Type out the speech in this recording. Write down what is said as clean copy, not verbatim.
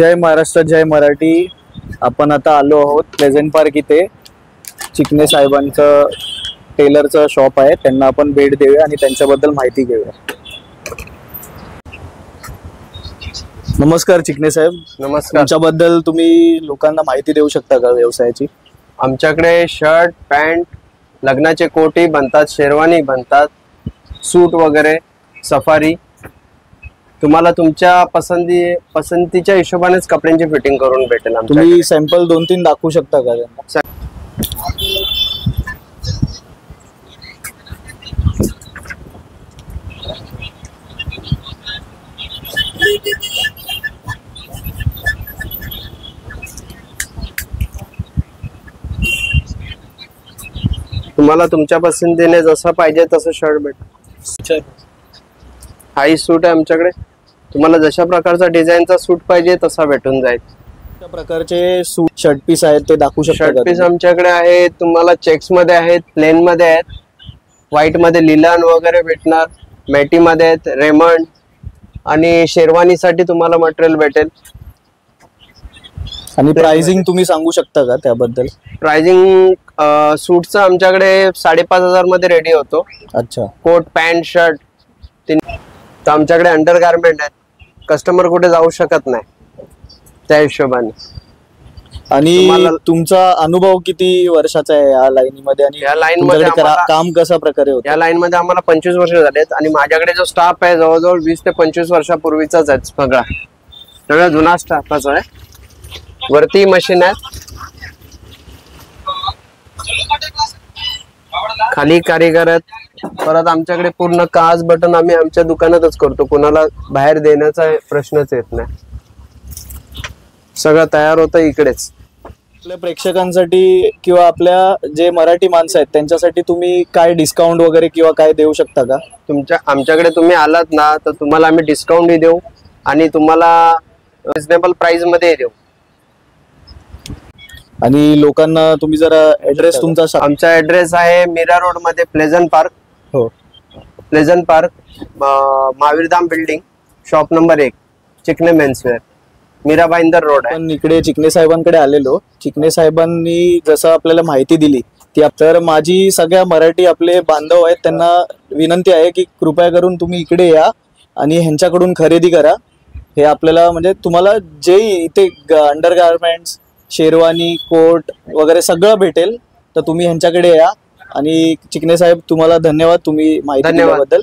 जय महाराष्ट्र, जय मराठी। आपण आता आलो आहोत प्लेझेंट पार्क इथे। चिकणे साहेबांचं टेलरचं शॉप आहे, त्यांना आपण भेट देऊया आणि त्यांच्याबद्दल माहिती घेऊया। नमस्कार चिकणे साहेब। नमस्कार। तुमच्याबद्दल तुम्ही लोकांना माहिती देऊ शकता का व्यवसायाची? आमच्याकडे शर्ट, पॅन्ट, लग्नाचे कोटी बनतात, शेरवानी बनतात, सूट वगैरे, सफारी। तुम्हाला तुमच्या पसंतीच्या हिशोबानेच कपड्यांची फिटिंग करून भेटेल। तुम्ही सॅम्पल 2-3 दाखवू शकता का त्यांना? तुम्हाला तुमच्या पसंतीने जसं पाहिजे तसं शर्ट भेटेल। हाई सूट आहे आमच्याकडे, तुम्हाला जशा प्रकारचा डिझाईनचा सूट पाहिजे तसा भेटून जाईल। त्या प्रकारचे सूट शर्ट पीस आहेत ते दाखवू शकता का? शर्ट पीस आमच्याकडे आहेत, तुम्हाला चेक्स मध्ये आहेत, प्लेन मध्ये आहेत, व्हाईट मध्ये लिलन वगैरे भेटणार, मेटी मध्ये आहेत, रेमंड आणि शेरवानीसाठी तुम्हाला मटेरियल भेटेल। आणि प्राइसिंग तुम्ही सांगू शकता का त्याबद्दल? प्राइसिंग सूटचं आमच्याकडे 5,500 मध्ये रेडी होतो। अच्छा। कोट, पॅन्ट, शर्ट तर आमच्याकडे अंडर गारमेंट आहेत, कस्टमर कुठे जाऊ शकत नाही त्या हिशोबाने। आणि तुमचा अनुभव किती वर्षाचा आहे या लाईनीमध्ये आणि या लाईन मध्ये काम कशा प्रकारे होतं? या लाईन मध्ये आम्हाला 25 वर्ष झालेत आणि माझ्याकडे जो स्टाफ आहे जवळजवळ 20 ते 25 वर्षापूर्वीचाच आहे। सगळा जुना स्टाफच आहे। वरती मशीन आहे, खाली कारीगर आहेत। परत आमच्याकडे पूर्ण काच बटन आम्ही आमच्या दुकानातच करतो, कोणाला बाहेर देण्याचा प्रश्नच येत नाही। सगळं तयार होतं इकडेच। आपल्या प्रेक्षकांसाठी किंवा आपल्या जे मराठी माणसं आहेत त्यांच्यासाठी तुम्ही काय डिस्काउंट वगैरे किंवा काय देऊ शकता का? आमच्याकडे तुम्ही आलात ना तर तुम्हाला आम्ही डिस्काउंटही देऊ आणि तुम्हाला रिजनेबल प्राइस मध्ये देऊ। आणि लोकांना तुम्ही जरा ऍड्रेस तुमचा आमचा ऍड्रेस आहे मीरा रोड मध्ये, प्लेझेंट पार्क। हो, pleasant park, Mahavirdham building, shop number 1, Chikne menswear, Mira Bhayander road आहे। पण इकडे चिकणे साहेबांकडे आलेलो, चिकणे साहेबांनी जसं आपल्याला माहिती दिली ती तर माझी सगळ्या मराठी आपले बांधव आहेत त्यांना विनंती आहे की कृपया करून तुम्ही इकडे या आणि ह्यांच्याकडून खरेदी करा। हे आपल्याला म्हणजे तुम्हाला जे इथे अंडर गारमेंट्स, शेरवानी, कोट वगैरे सगळं भेटेल, तर तुम्ही ह्यांच्याकडे या। आणि चिकणे साहेब तुम्हाला धन्यवाद, तुम्ही माहिती दिल्याबद्दल।